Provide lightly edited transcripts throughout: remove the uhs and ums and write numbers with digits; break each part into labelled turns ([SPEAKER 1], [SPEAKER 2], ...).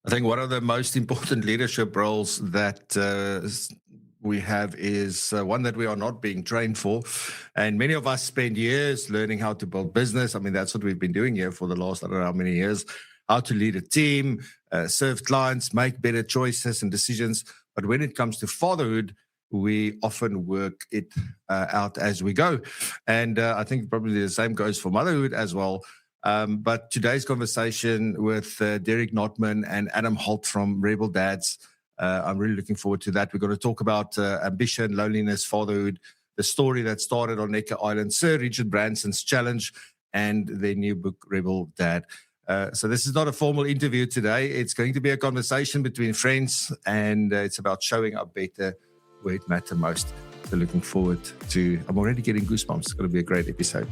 [SPEAKER 1] I think one of the most important leadership roles that we have is one that we are not being trained for. And many of us spend years learning how to build business. I mean, that's what we've been doing here for the last, I don't know how many years, how to lead a team, serve clients, make better choices and decisions. But when it comes to fatherhood, we often work it out as we go. And I think probably the same goes for motherhood as well. But today's conversation with Derek Notman and Adam Holt from REBL Dads, I'm really looking forward to that. We're going to talk about ambition, loneliness, fatherhood, the story that started on Necker Island, Sir Richard Branson's challenge, and their new book, REBL Dad. So this is not a formal interview today. It's going to be a conversation between friends, and it's about showing up better where it matters most. So looking forward to, I'm already getting goosebumps. It's going to be a great episode.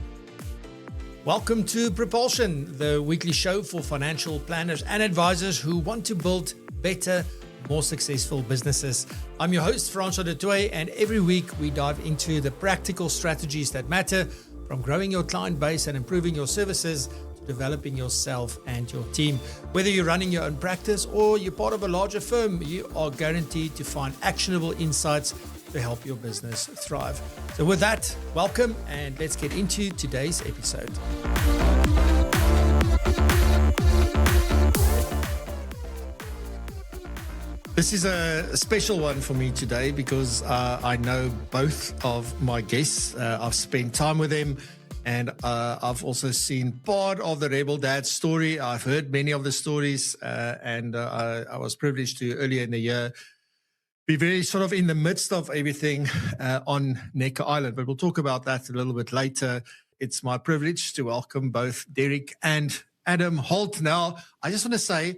[SPEAKER 2] Welcome to PROpulsion, the weekly show for financial planners and advisors who want to build better, more successful businesses. I'm your host, Francois du Toit, and every week we dive into the practical strategies that matter, from growing your client base and improving your services to developing yourself and your team. Whether you're running your own practice or you're part of a larger firm, you are guaranteed to find actionable insights to help your business thrive. So with that, welcome, and let's get into today's episode. This is a special one for me today because I know both of my guests. I've spent time with them, and I've also seen part of the REBL Dads story. I've heard many of the stories, and I was privileged to, earlier in the year, be very sort of in the midst of everything on Necker Island, but we'll talk about that a little bit later. It's my privilege to welcome both Derek and Adam Holt. Now, I just want to say,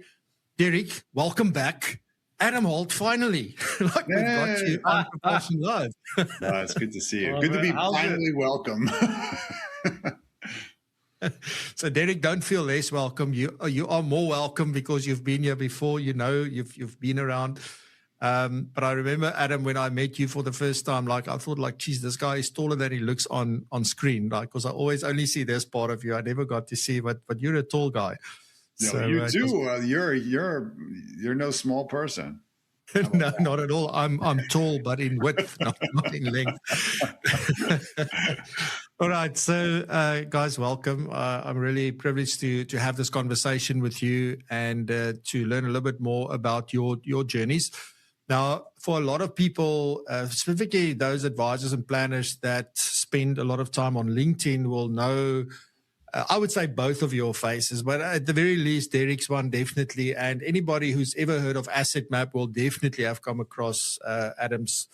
[SPEAKER 2] Derek, welcome back. Adam Holt, finally. We've got you on PROpulsion Live.
[SPEAKER 3] It's good to see you. Good to be finally welcome.
[SPEAKER 1] So, Derek, don't feel less welcome. You are more welcome because you've been here before. You know, you've been around. But I remember, Adam, when I met you for the first time, I thought, geez, this guy is taller than he looks on screen. Because I always only see this part of you. I never got to see, but you're a tall guy.
[SPEAKER 3] No,
[SPEAKER 1] so,
[SPEAKER 3] you do. You're no small person.
[SPEAKER 1] No, not at all. I'm tall, but in width, not in length. All right, so guys, welcome. I'm really privileged to have this conversation with you and to learn a little bit more about your journeys. Now, for a lot of people, specifically those advisors and planners that spend a lot of time on LinkedIn will know, I would say both of your faces, but at the very least, Derek's one definitely. And anybody who's ever heard of Asset Map will definitely have come across Adam's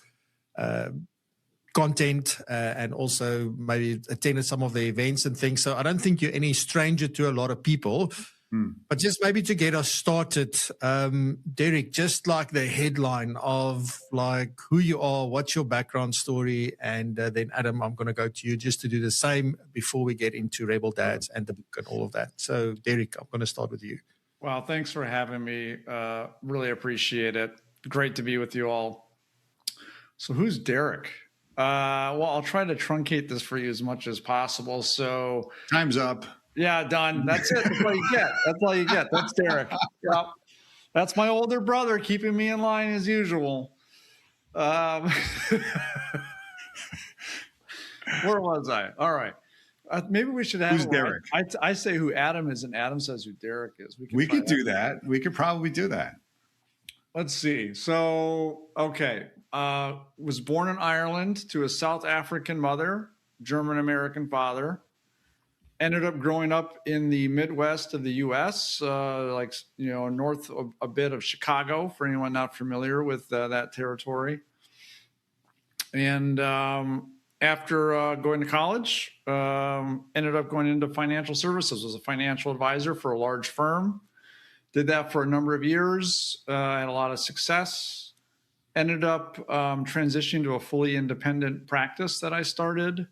[SPEAKER 1] content and also maybe attended some of the events and things. So I don't think you're any stranger to a lot of people. But just maybe to get us started, Derek, just like the headline of who you are, what's your background story, and then Adam, I'm going to go to you just to do the same before we get into REBL Dads and the book and all of that. So, Derek, I'm going to start with you.
[SPEAKER 4] Well, thanks for having me. Really appreciate it. Great to be with you all. So, who's Derek? Well, I'll try to truncate this for you as much as possible. So,
[SPEAKER 3] time's up.
[SPEAKER 4] Yeah, done. That's it. That's all you get. That's all you get. That's Derek. Yep. That's my older brother keeping me in line as usual. Where was I? All right. Maybe we should have.
[SPEAKER 3] Who's Derek?
[SPEAKER 4] I say who Adam is, and Adam says who Derek is.
[SPEAKER 3] We could do that. We could probably do that.
[SPEAKER 4] Let's see. So, okay. Was born in Ireland to a South African mother, German-American father. Ended up growing up in the Midwest of the U.S., north of a bit of Chicago, for anyone not familiar with that territory. And after going to college, ended up going into financial services, was a financial advisor for a large firm. Did that for a number of years, had a lot of success. Ended up transitioning to a fully independent practice that I started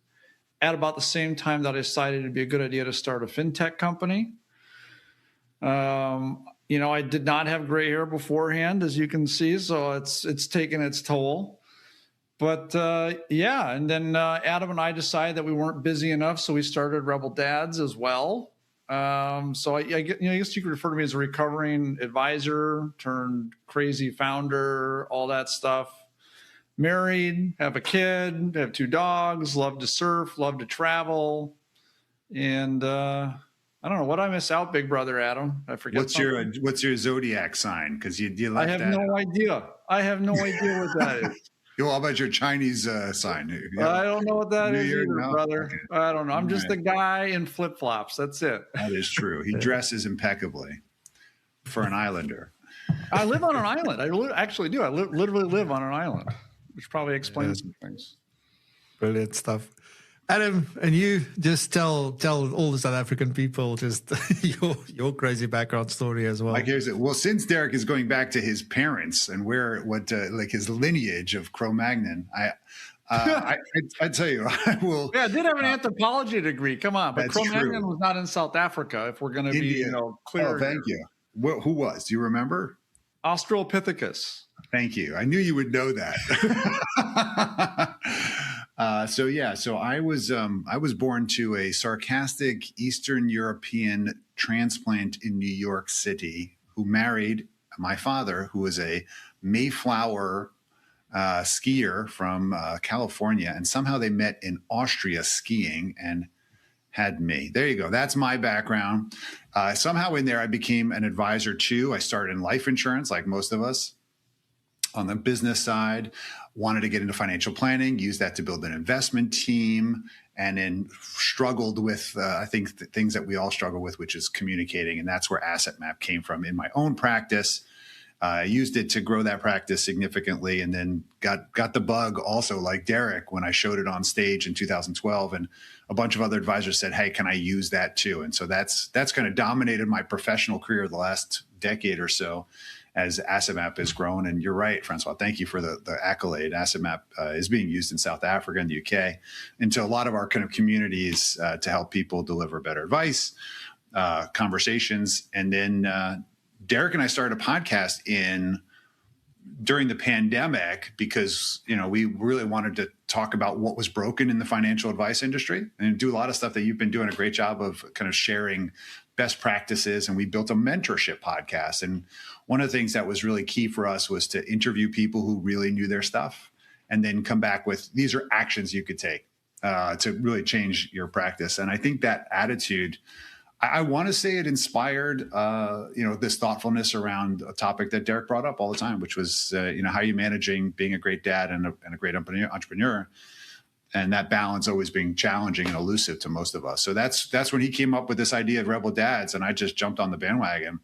[SPEAKER 4] at about the same time that I decided it'd be a good idea to start a fintech company. I did not have gray hair beforehand, as you can see, so it's taken its toll. But and then Adam and I decided that we weren't busy enough, so we started REBL Dads as well. So I guess you could refer to me as a recovering advisor turned crazy founder, all that stuff. Married, have a kid, have 2 dogs, love to surf, love to travel. And I don't know what I miss out, big brother Adam. I forget.
[SPEAKER 3] What's your zodiac sign? Because you
[SPEAKER 4] I
[SPEAKER 3] left
[SPEAKER 4] have
[SPEAKER 3] that.
[SPEAKER 4] no idea. I have no idea what that is.
[SPEAKER 3] How about your Chinese sign?
[SPEAKER 4] I don't know what that
[SPEAKER 3] New
[SPEAKER 4] is
[SPEAKER 3] Year?
[SPEAKER 4] either,
[SPEAKER 3] No?
[SPEAKER 4] brother.
[SPEAKER 3] Okay.
[SPEAKER 4] I don't know. I'm just
[SPEAKER 3] Right.
[SPEAKER 4] a guy in flip flops. That's it.
[SPEAKER 3] That is true. He dresses impeccably for an islander.
[SPEAKER 4] I live on an island. Actually do. I literally live on an island, which probably explains some things.
[SPEAKER 2] Brilliant stuff. Adam, and you just tell all the South African people just your crazy background story as well.
[SPEAKER 3] Well, since Derek is going back to his parents and like his lineage of Cro-Magnon, I tell you, I will.
[SPEAKER 4] Yeah, I did have an anthropology degree. Come on, but
[SPEAKER 3] That's
[SPEAKER 4] Cro-Magnon
[SPEAKER 3] true.
[SPEAKER 4] was not in South Africa. If we're going to be, clear.
[SPEAKER 3] Oh, thank you. Who was? Do you remember?
[SPEAKER 4] Australopithecus.
[SPEAKER 3] Thank you. I knew you would know that. So I was born to a sarcastic Eastern European transplant in New York City who married my father, who was a Mayflower skier from California, and somehow they met in Austria skiing and had me. There you go. That's my background. Somehow in there, I became an advisor too. I started in life insurance, like most of us. On the business side, wanted to get into financial planning, used that to build an investment team, and then struggled with, I think, things that we all struggle with, which is communicating. And that's where Asset Map came from in my own practice. I used it to grow that practice significantly, and then got the bug also, like Derek, when I showed it on stage in 2012. And a bunch of other advisors said, hey, can I use that too? And so that's kind of dominated my professional career the last decade or so, as Asset Map has grown. And you're right, Francois, thank you for the accolade. Asset Map is being used in South Africa and the UK into a lot of our kind of communities to help people deliver better advice, conversations. And then Derek and I started a podcast during the pandemic because, we really wanted to talk about what was broken in the financial advice industry and do a lot of stuff that you've been doing a great job of kind of sharing best practices. And we built a mentorship podcast. And one of the things that was really key for us was to interview people who really knew their stuff and then come back with, these are actions you could take to really change your practice. And I think that attitude, I want to say it inspired, this thoughtfulness around a topic that Derek brought up all the time, which was, how are you managing being a great dad and a great entrepreneur, and that balance always being challenging and elusive to most of us. So that's when he came up with this idea of REBL Dads, and I just jumped on the bandwagon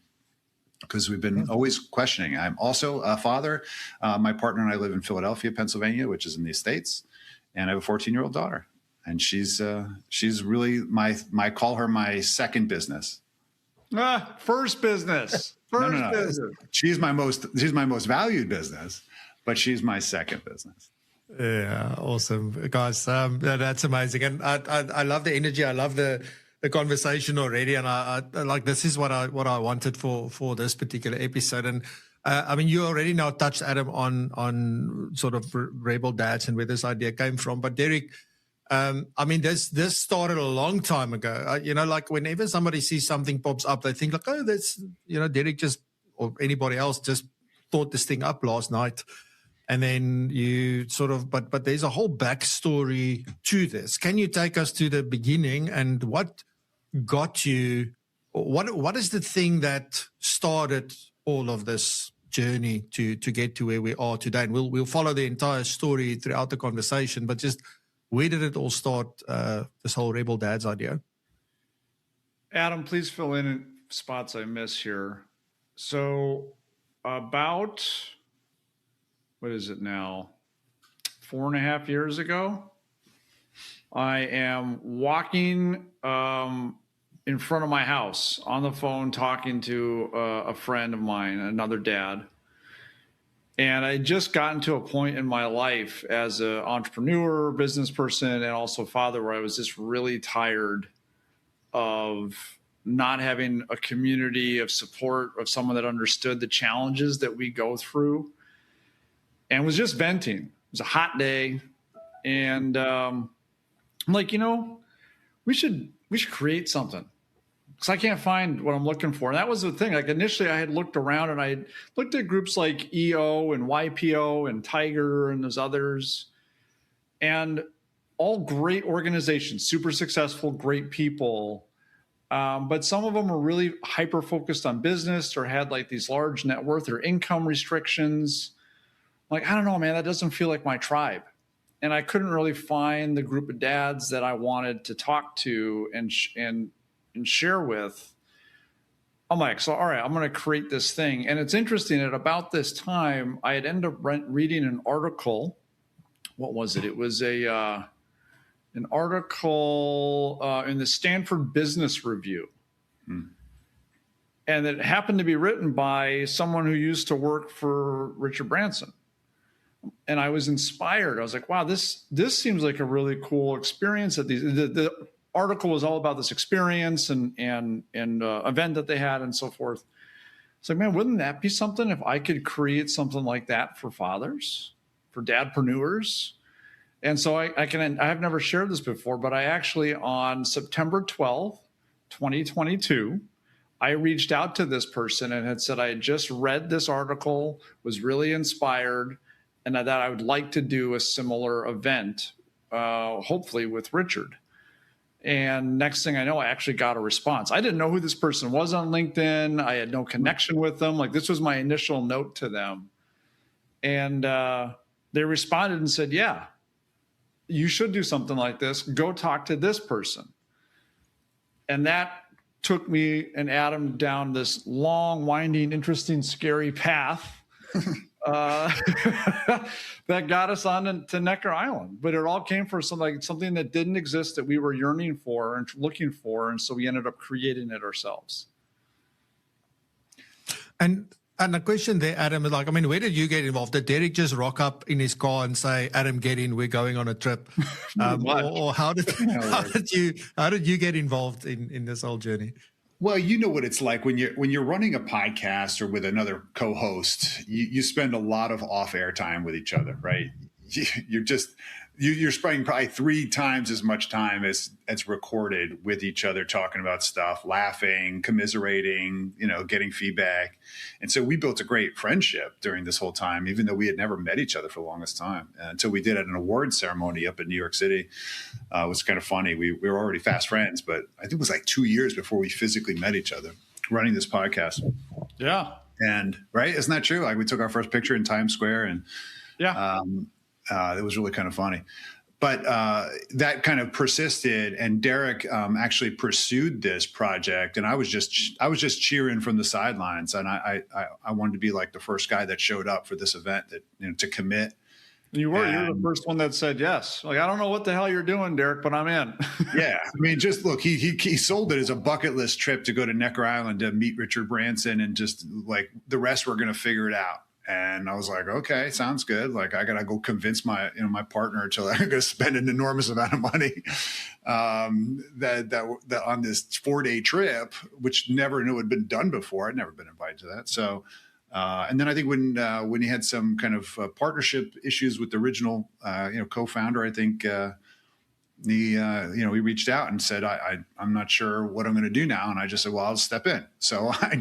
[SPEAKER 3] because we've been always questioning. I'm also a father. My partner and I live in Philadelphia, Pennsylvania, which is in the States, and I have a 14-year-old daughter. And she's really call her my second business.
[SPEAKER 4] First business.
[SPEAKER 3] No. Business. She's my most valued business, but she's my second business.
[SPEAKER 2] Yeah, awesome, guys. That's amazing, and I love the energy. I love the conversation already, and I like this is what I wanted for this particular episode. And I mean, you already now touched, Adam, on sort of REBL Dads and where this idea came from. But Derek, I mean, this started a long time ago. Like whenever somebody sees something pops up, they think like, oh, that's Derek just or anybody else just thought this thing up last night. And then you sort of, but there's a whole backstory to this. Can you take us to the beginning and what got you? What is the thing that started all of this journey to get to where we are today? And we'll follow the entire story throughout the conversation. But just where did it all start? This whole REBL Dads idea.
[SPEAKER 4] Adam, please fill in spots I miss here. So about. What is it now? 4.5 years ago, I am walking in front of my house on the phone talking to a friend of mine, another dad. And I just gotten to a point in my life as an entrepreneur, business person, and also father where I was just really tired of not having a community of support of someone that understood the challenges that we go through. And was just venting. It was a hot day, and I'm like, we should create something. because I can't find what I'm looking for. And that was the thing. Like initially I had looked around and I looked at groups like EO and YPO and Tiger and those others, and all great organizations, super successful, great people. But some of them were really hyper focused on business or had like these large net worth or income restrictions. Like, I don't know, man, that doesn't feel like my tribe. And I couldn't really find the group of dads that I wanted to talk to and share with. I'm like, so, all right, I'm going to create this thing. And it's interesting that about this time, I had ended up reading an article. What was it? It was an article in the Stanford Business Review. And it happened to be written by someone who used to work for Richard Branson. And I was inspired. I was like, wow, this seems like a really cool experience. That the article was all about this experience and event that they had and so forth. It's like, man, wouldn't that be something if I could create something like that for fathers, for dadpreneurs? And so I have never shared this before, but I actually on September 12th, 2022, I reached out to this person and had said I had just read this article, was really inspired, and that I would like to do a similar event, hopefully with Richard. And next thing I know, I actually got a response. I didn't know who this person was on LinkedIn. I had no connection with them. Like, this was my initial note to them. And they responded and said, yeah, you should do something like this. Go talk to this person. And that took me and Adam down this long, winding, interesting, scary path that got us on to Necker Island. But it all came from something that didn't exist, that we were yearning for and looking for. And so we ended up creating it ourselves.
[SPEAKER 2] And the question there, Adam, is like, I mean, where did you get involved? Did Derek just rock up in his car and say, Adam, get in, we're going on a trip? Or how did you get involved in this whole journey?
[SPEAKER 3] Well, you know what it's like when you're running a podcast or with another co-host. You spend a lot of off-air time with each other, right? You're spending probably 3 times as much time as recorded with each other, talking about stuff, laughing, commiserating, getting feedback. And so we built a great friendship during this whole time, even though we had never met each other for the longest time, until we did at an award ceremony up in New York City. It was kind of funny. We were already fast friends, but I think it was like 2 years before we physically met each other running this podcast.
[SPEAKER 4] Yeah.
[SPEAKER 3] And right. Isn't that true? Like, we took our first picture in Times Square, and
[SPEAKER 4] yeah.
[SPEAKER 3] It was really kind of funny. But that kind of persisted, and Derek actually pursued this project, and I was just cheering from the sidelines, and I wanted to be like the first guy that showed up for this event, that to commit.
[SPEAKER 4] You're the first one that said yes. Like, I don't know what the hell you're doing, Derek, but I'm in.
[SPEAKER 3] Yeah, I mean, just look, he sold it as a bucket list trip to go to Necker Island to meet Richard Branson, and just like the rest, we're going to figure it out. And I was like, okay, sounds good. Like, I got to go convince my partner until I'm going to spend an enormous amount of money that on this 4-day trip, which never knew had been done before. I'd never been invited to that. So, and then I think when he had some kind of partnership issues with the original, co-founder, I think he reached out and said, I'm not sure what I'm going to do now. And I just said, well, I'll step in. So I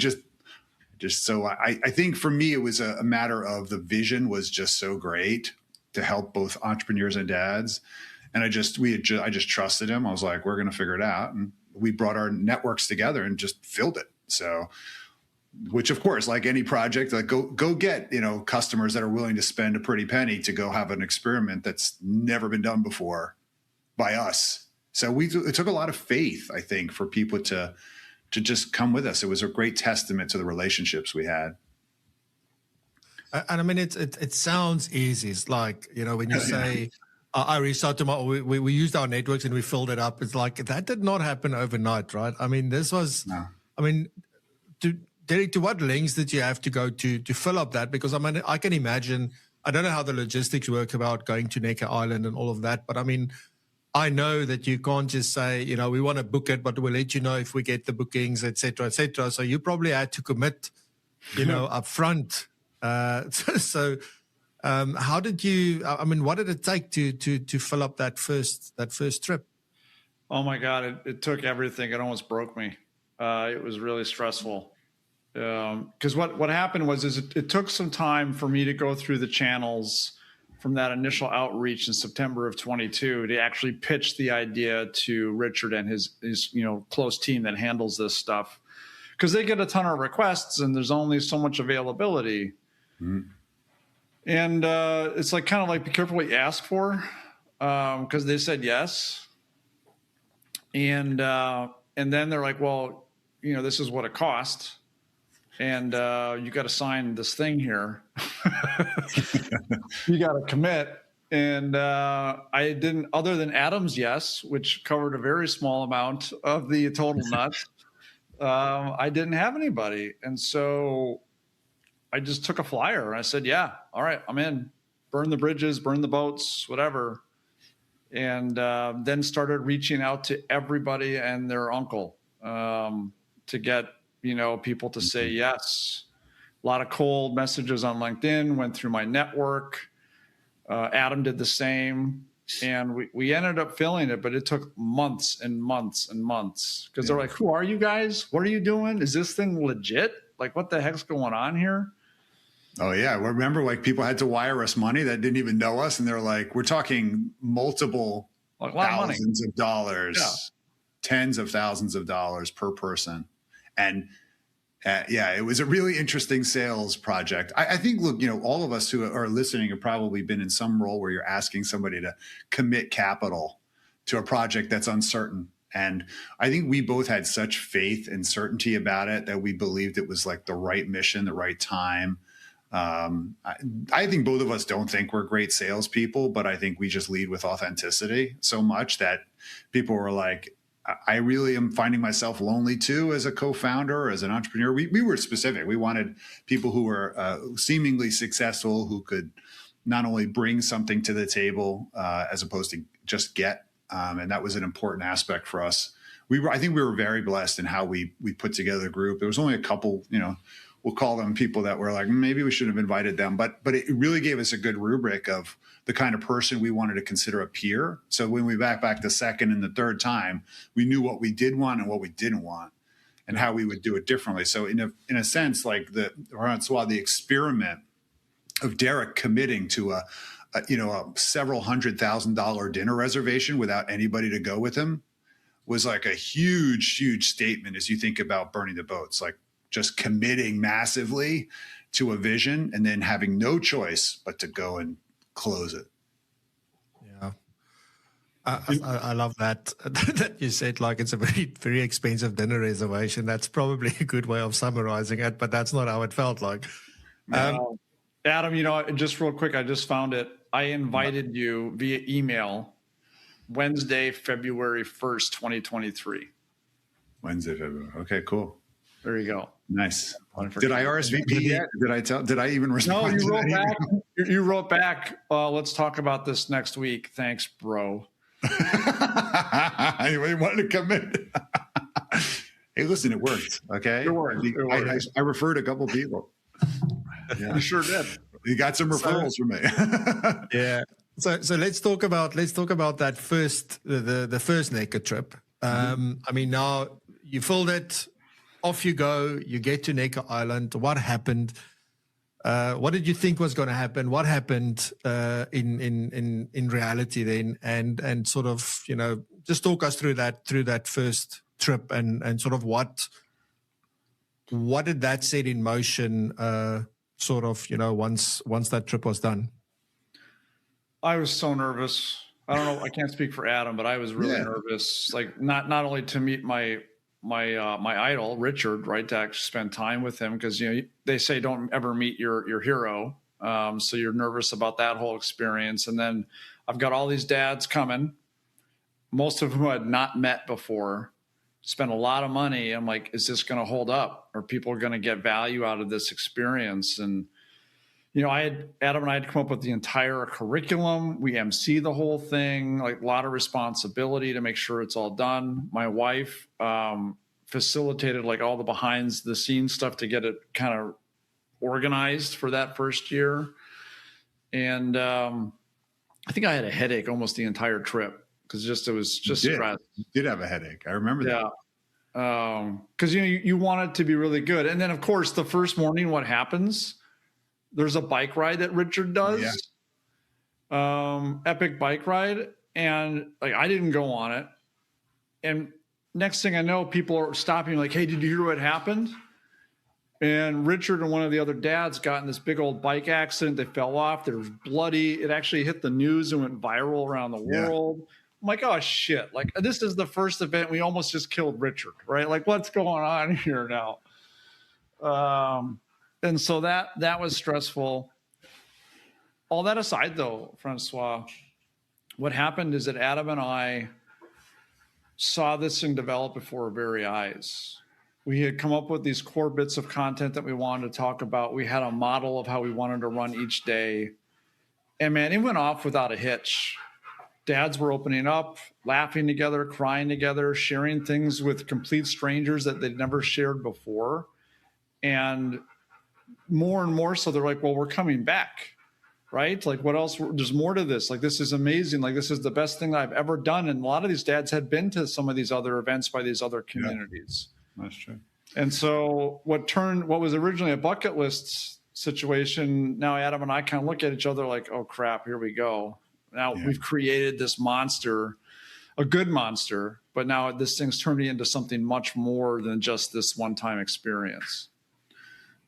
[SPEAKER 3] think for me, it was a matter of the vision was just so great to help both entrepreneurs and dads. And I just trusted him. I was like, we're going to figure it out. And we brought our networks together and just filled it. So, which of course, like any project, like go get, customers that are willing to spend a pretty penny to go have an experiment that's never been done before by us. So it took a lot of faith, I think, for people to just come with us. It was a great testament to the relationships we had.
[SPEAKER 2] And I mean, it sounds easy. It's like, when you say, I reached out to we used our networks and we filled it up. It's like, that did not happen overnight, right? I mean, this was,
[SPEAKER 3] no.
[SPEAKER 2] I mean, Derek, to what lengths did you have to go to fill up that? Because I mean, I can imagine, I don't know how the logistics work about going to Necker Island and all of that, but I mean, I know that you can't just say, we want to book it, but we'll let you know if we get the bookings, et cetera, et cetera. So you probably had to commit, up front. So how did you, what did it take to fill up that first trip?
[SPEAKER 4] Oh my God, it took everything. It almost broke me. It was really stressful. Because what happened was it took some time for me to go through the channels from that initial outreach in September of 22 to actually pitch the idea to Richard and his close team that handles this stuff, because they get a ton of requests and there's only so much availability. Mm-hmm. And it's like kind of like be careful what you ask for, because they said yes, and then they're like, well, this is what it costs. And you got to sign this thing here. You got to commit. And I didn't, other than Adam's yes, which covered a very small amount of the total nuts, I didn't have anybody. And so I just took a flyer and I said, yeah, all right, I'm in. Burn the bridges, burn the boats, whatever. And then started reaching out to everybody and their uncle to get people to say yes. A lot of cold messages on LinkedIn, went through my network. Adam did the same. And we ended up filling it, but it took months and months and months, because they're like, who are you guys? What are you doing? Is this thing legit? Like, what the heck's going on here?
[SPEAKER 3] Oh, yeah. Well, remember, like, people had to wire us money that didn't even know us. And they're like, we're talking multiple thousands of dollars, tens of thousands of dollars per person. And it was a really interesting sales project. I think, look, all of us who are listening have probably been in some role where you're asking somebody to commit capital to a project that's uncertain. And I think we both had such faith and certainty about it that we believed it was like the right mission, the right time. I think both of us don't think we're great salespeople, but I think we just lead with authenticity so much that people were like, I really am finding myself lonely too as a co-founder, as an entrepreneur. We were specific. We wanted people who were seemingly successful, who could not only bring something to the table as opposed to just get. And that was an important aspect for us. I think we were very blessed in how we put together the group. There was only a couple, we'll call them people that were like, maybe we should have invited them. But it really gave us a good rubric of the kind of person we wanted to consider a peer. So when we back the second and the third time, we knew what we did want and what we didn't want and how we would do it differently. So in a sense, like the experiment of Derek committing to a several $100,000 dinner reservation without anybody to go with him was like a huge statement as you think about burning the boats, like just committing massively to a vision and then having no choice but to go and close it.
[SPEAKER 2] Yeah. I love that that you said, like, it's a very, very expensive dinner reservation. That's probably a good way of summarizing it, but that's not how it felt like.
[SPEAKER 4] Adam, just real quick, I just found it. I invited you via email Wednesday, February 1st, 2023.
[SPEAKER 3] Wednesday, February. Okay, cool.
[SPEAKER 4] There you go.
[SPEAKER 3] Nice. Did I RSVP yet? Did I even respond?
[SPEAKER 4] No, you wrote back. You wrote back. Let's talk about this next week. Thanks, bro.
[SPEAKER 3] Anyway, you wanted to come in. Hey, listen, it worked. Okay.
[SPEAKER 4] It worked.
[SPEAKER 3] I referred a couple people.
[SPEAKER 4] Yeah. You sure did.
[SPEAKER 3] You got some referrals from me.
[SPEAKER 2] Yeah. So let's talk about that first the first naked trip. I mean, now you filled it. Off you go. You get to Necker Island. What happened? What did you think was going to happen? What happened in reality then? And sort of, just talk us through that first trip and sort of what did that set in motion? Sort of, once that trip was done.
[SPEAKER 4] I was so nervous. I don't know. I can't speak for Adam, but I was really nervous. Like not only to meet my idol, Richard, right, to actually spend time with him, because they say don't ever meet your hero, so you're nervous about that whole experience. And then I've got all these dads coming, most of whom I had not met before, spent a lot of money. I'm like, is this going to hold up? Are people going to get value out of this experience? And Adam and I had come up with the entire curriculum. We MC the whole thing, like a lot of responsibility to make sure it's all done. My wife facilitated like all the behind the scenes stuff to get it kind of organized for that first year. And I think I had a headache almost the entire trip because it was just stress.
[SPEAKER 3] You did have a headache. I remember that.
[SPEAKER 4] Because you want it to be really good. And then of course the first morning, what happens? There's a bike ride that Richard does, epic bike ride, and like I didn't go on it. And next thing I know, people are stopping like, "Hey, did you hear what happened?" And Richard and one of the other dads got in this big old bike accident. They fell off. There was bloody. It actually hit the news and went viral around the world. I'm like, oh shit! Like this is the first event. We almost just killed Richard, right? Like what's going on here now? And so that was stressful. All that aside, though, Francois, what happened is that Adam and I saw this thing develop before our very eyes. We had come up with these core bits of content that we wanted to talk about. We had a model of how we wanted to run each day. And man, it went off without a hitch. Dads were opening up, laughing together, crying together, sharing things with complete strangers that they'd never shared before. And more so, they're like, well, we're coming back, right? Like, what else? There's more to this. Like, this is amazing. Like, this is the best thing that I've ever done. And a lot of these dads had been to some of these other events by these other communities.
[SPEAKER 3] Yeah, that's true.
[SPEAKER 4] And so what was originally a bucket list situation, now Adam and I kind of look at each other like, oh, crap, here we go. Now we've created this monster, a good monster, but now this thing's turning into something much more than just this one-time experience.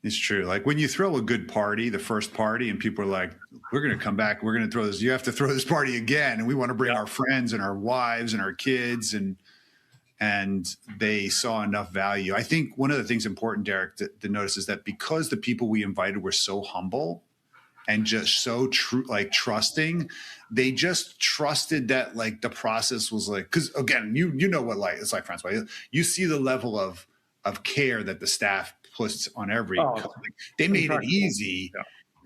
[SPEAKER 3] It's true. Like when you throw a good party, the first party, and people are like, we're going to come back. We're going to throw this. You have to throw this party again. And we want to bring our friends and our wives and our kids. And they saw enough value. I think one of the things important, Derek, to notice is that because the people we invited were so humble and just so true, like trusting, they just trusted that like the process was like, because again, you know what like it's like, Francois, you see the level of care that the staff puts on every they made it easy.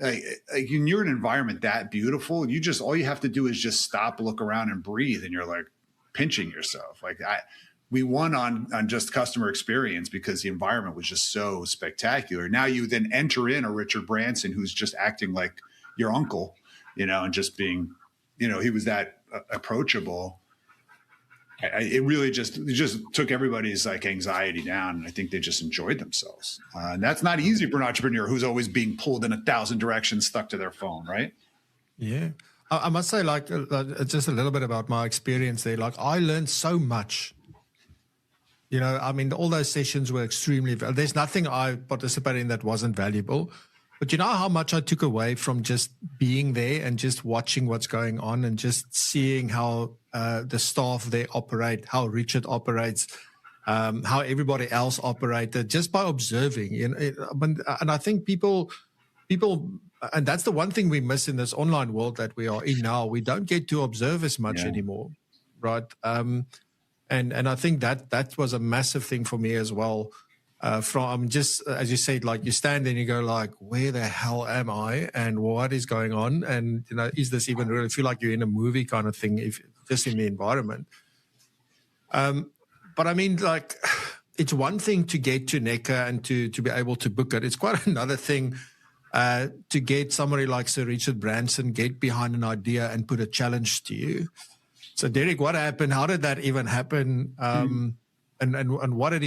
[SPEAKER 3] Like when you're in an environment that beautiful, all you have to do is just stop, look around and breathe, and you're like pinching yourself. Like we won on just customer experience because the environment was just so spectacular. Now you then enter in a Richard Branson who's just acting like your uncle, and just being, he was that approachable. It really just took everybody's like anxiety down, and I think they just enjoyed themselves. And that's not easy for an entrepreneur who's always being pulled in 1,000 directions, stuck to their phone, right?
[SPEAKER 2] Yeah. I must say, like, just a little bit about my experience there. Like, I learned so much. I mean, all those sessions were extremely valuable. There's nothing I participated in that wasn't valuable. But you know how much I took away from just being there and just watching what's going on and just seeing how the staff there operate, how Richard operates, how everybody else operated, just by observing. And I think people, and that's the one thing we miss in this online world that we are in now. We don't get to observe as much anymore, right? And I think that was a massive thing for me as well. From just, as you said, like you stand there and you go like, where the hell am I and what is going on? And, is this even real? I feel like you're in a movie kind of thing, if just in the environment. But I mean, like, it's one thing to get to NECA and to be able to book it. It's quite another thing to get somebody like Sir Richard Branson, get behind an idea and put a challenge to you. So Derek, what happened? How did that even happen? And what did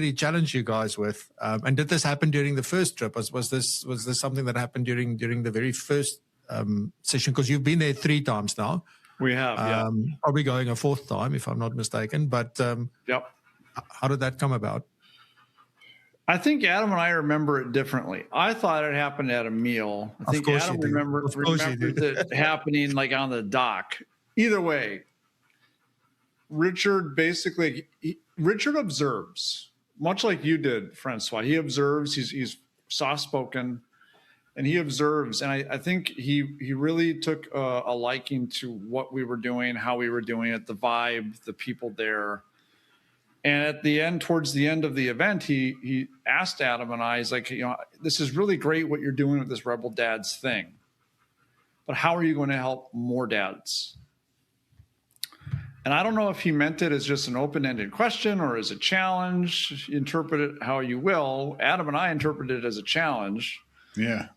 [SPEAKER 2] he challenge you guys with? And did this happen during the first trip? Was this something that happened during the very first session? Because you've been there 3 times now.
[SPEAKER 4] We have,
[SPEAKER 2] probably going a 4th time, if I'm not mistaken. But how did that come about?
[SPEAKER 4] I think Adam and I remember it differently. I thought it happened at a meal. I think Adam remembers it happening like on the dock. Either way, Richard basically Richard observes, much like you did, Francois. He observes. He's soft-spoken, and he observes. And I think he really took a liking to what we were doing, how we were doing it, the vibe, the people there. And at the end, towards the end of the event, he asked Adam and I, he's like, this is really great what you're doing with this REBL Dads thing, but how are you going to help more dads? And I don't know if he meant it as just an open-ended question or as a challenge. Interpret it how you will. Adam and I interpreted it as a challenge.
[SPEAKER 3] Yeah.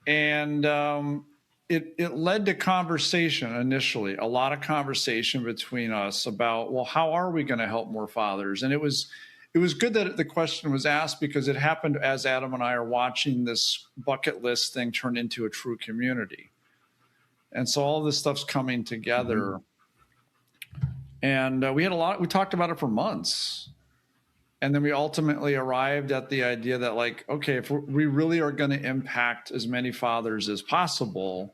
[SPEAKER 4] And it led to conversation initially, a lot of conversation between us about, well, how are we going to help more fathers? And it was good that the question was asked, because it happened as Adam and I are watching this bucket list thing turn into a true community. And so all this stuff's coming together. And we talked about it for months. And then we ultimately arrived at the idea that, like, okay, if we really are going to impact as many fathers as possible,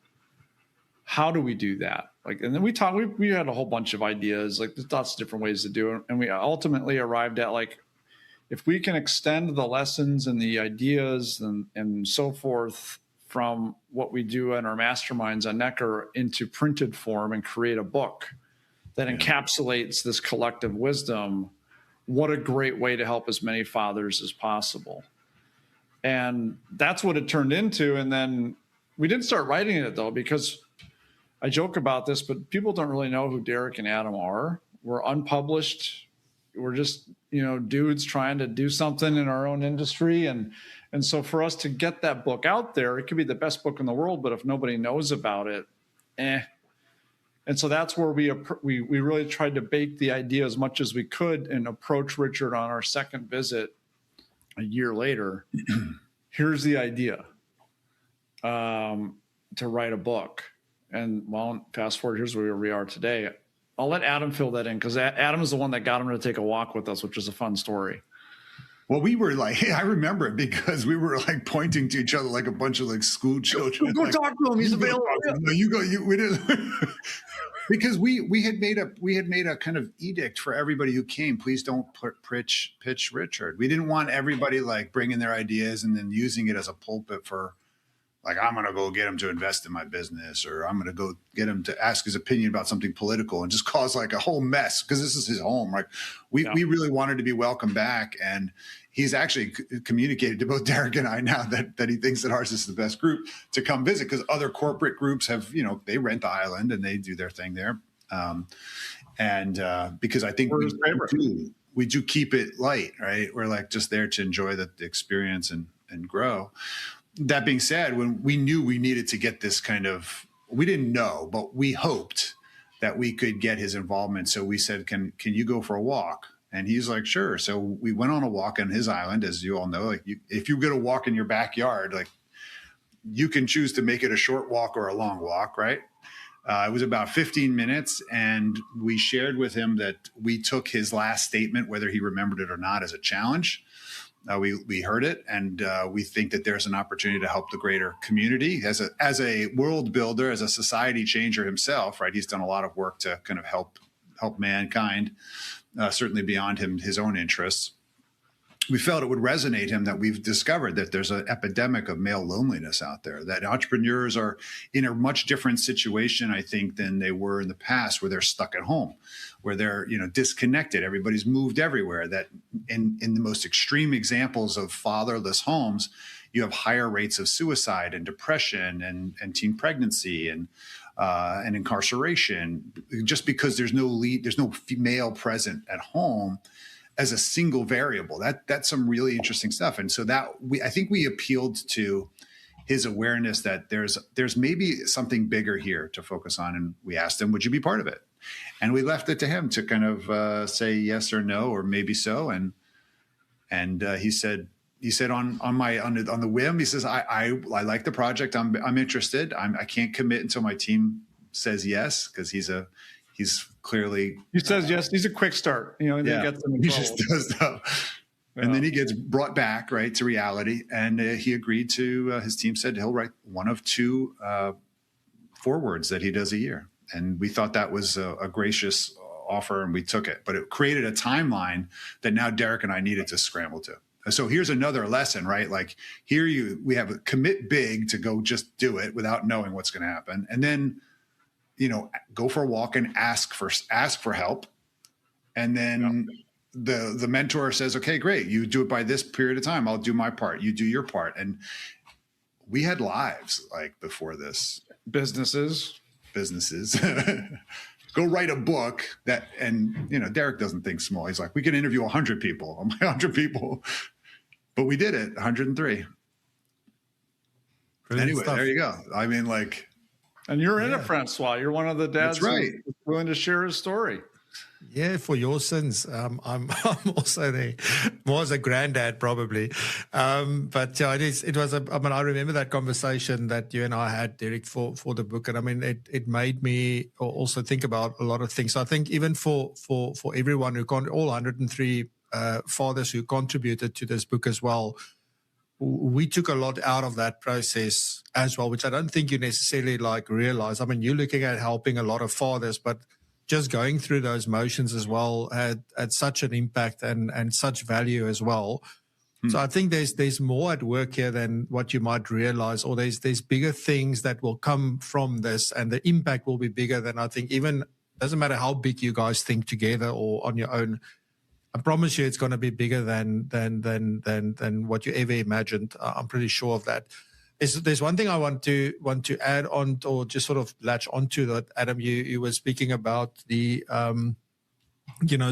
[SPEAKER 4] how do we do that? Like, and then we had a whole bunch of ideas, like there's lots of different ways to do it. And we ultimately arrived at, like, if we can extend the lessons and the ideas and so forth from what we do in our masterminds on Necker into printed form and create a book that encapsulates this collective wisdom, what a great way to help as many fathers as possible. And that's what it turned into. And then we didn't start writing it, though, because I joke about this, but people don't really know who Derek and Adam are. We're unpublished. We're just, dudes trying to do something in our own industry. And so for us to get that book out there, it could be the best book in the world, but if nobody knows about it, And so that's where we really tried to bake the idea as much as we could and approach Richard on our second visit a year later. Here's the idea, to write a book. And well, fast forward, here's where we are today. I'll let Adam fill that in, because Adam is the one that got him to take a walk with us, which is a fun story.
[SPEAKER 3] Well, we were like, I remember it because we were like pointing to each other like a bunch of like school children.
[SPEAKER 4] Go
[SPEAKER 3] like,
[SPEAKER 4] talk to him. He's available.
[SPEAKER 3] No, you go. We didn't. Because we had made a kind of edict for everybody who came. Please don't pitch Richard. We didn't want everybody like bringing their ideas and then using it as a pulpit for, like, I'm going to go get him to invest in my business, or I'm going to go get him to ask his opinion about something political, and just cause like a whole mess, because this is his home. Like we really wanted to be welcome back. And he's actually communicated to both Derek and I now that he thinks that ours is the best group to come visit, because other corporate groups have, they rent the island and they do their thing there. Because I think we do keep it light, right? We're like just there to enjoy the experience and grow. That being said, when we knew we needed to get this we didn't know, but we hoped that we could get his involvement. So we said, can you go for a walk? And he's like, sure. So we went on a walk on his island. As you all know, like if you're going to walk in your backyard, like you can choose to make it a short walk or a long walk, right? It was about 15 minutes. And we shared with him that we took his last statement, whether he remembered it or not, as a challenge. We heard it, and we think that there's an opportunity to help the greater community as a world builder, as a society changer himself, right? He's done a lot of work to kind of help mankind, certainly beyond his own interests. We felt it would resonate him that we've discovered that there's an epidemic of male loneliness out there, that entrepreneurs are in a much different situation, I think, than they were in the past, where they're stuck at home, where they're, disconnected. Everybody's moved everywhere. That in the most extreme examples of fatherless homes, you have higher rates of suicide and depression and teen pregnancy and incarceration, just because there's no female present at home as a single variable. That's some really interesting stuff. And so I think we appealed to his awareness that there's maybe something bigger here to focus on. And we asked him, would you be part of it? And we left it to him to kind of say yes or no, or maybe so. And he said on the whim, he says, I like the project. I'm interested. I can't commit until my team says yes, because he's clearly,
[SPEAKER 4] he says yes. He's a quick start, and then gets them in trouble. He just does that.
[SPEAKER 3] And then he gets brought back, right, to reality. And he agreed to, his team said he'll write one of two forewords that he does a year. And we thought that was a gracious offer, and we took it. But it created a timeline that now Derek and I needed to scramble to. So here's another lesson, right? Like we have a commit big to go just do it without knowing what's going to happen. And then, go for a walk and ask for help. And then the mentor says, okay, great. You do it by this period of time. I'll do my part. You do your part. And we had lives like before this.
[SPEAKER 4] Businesses.
[SPEAKER 3] Go write a book and Derek doesn't think small. He's like, we can interview 100 people. I'm like, 100 people. But we did it, 103. Brilliant anyway, stuff. There you go. I mean, like,
[SPEAKER 4] And you're in it, Francois. You're one of the dads
[SPEAKER 3] That's right.
[SPEAKER 4] who's willing to share his story.
[SPEAKER 2] Yeah, for your sins, I'm also there, more as a granddad probably, but yeah, it was. I mean, I remember that conversation that you and I had, Derek, for the book, and I mean, it made me also think about a lot of things. So I think even for everyone who all 103 fathers who contributed to this book as well, we took a lot out of that process as well, which I don't think you necessarily realize. I mean, you're looking at helping a lot of fathers, but just going through those motions as well had such an impact and such value as well. So I think there's more at work here than what you might realize, or there's bigger things that will come from this, and the impact will be bigger than I think. Even doesn't matter how big you guys think together or on your own. I promise you, it's going to be bigger than what you ever imagined. I'm pretty sure of that. There's one thing I want to add on, or just sort of latch onto that, Adam. You were speaking about the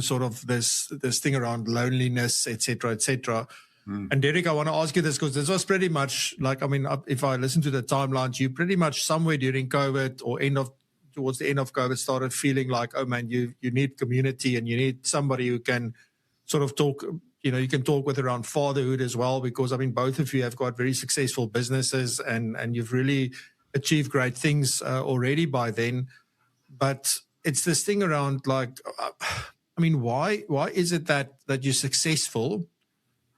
[SPEAKER 2] sort of this thing around loneliness, etc., etc. And Derek, I want to ask you this because this was pretty much if I listen to the timelines, you pretty much somewhere during COVID or towards the end of COVID started feeling like, oh man, you need community and you need somebody who can sort of talk. You can talk with around fatherhood as well, because I mean, both of you have got very successful businesses and you've really achieved great things already by then. But it's this thing around why is it that you're successful,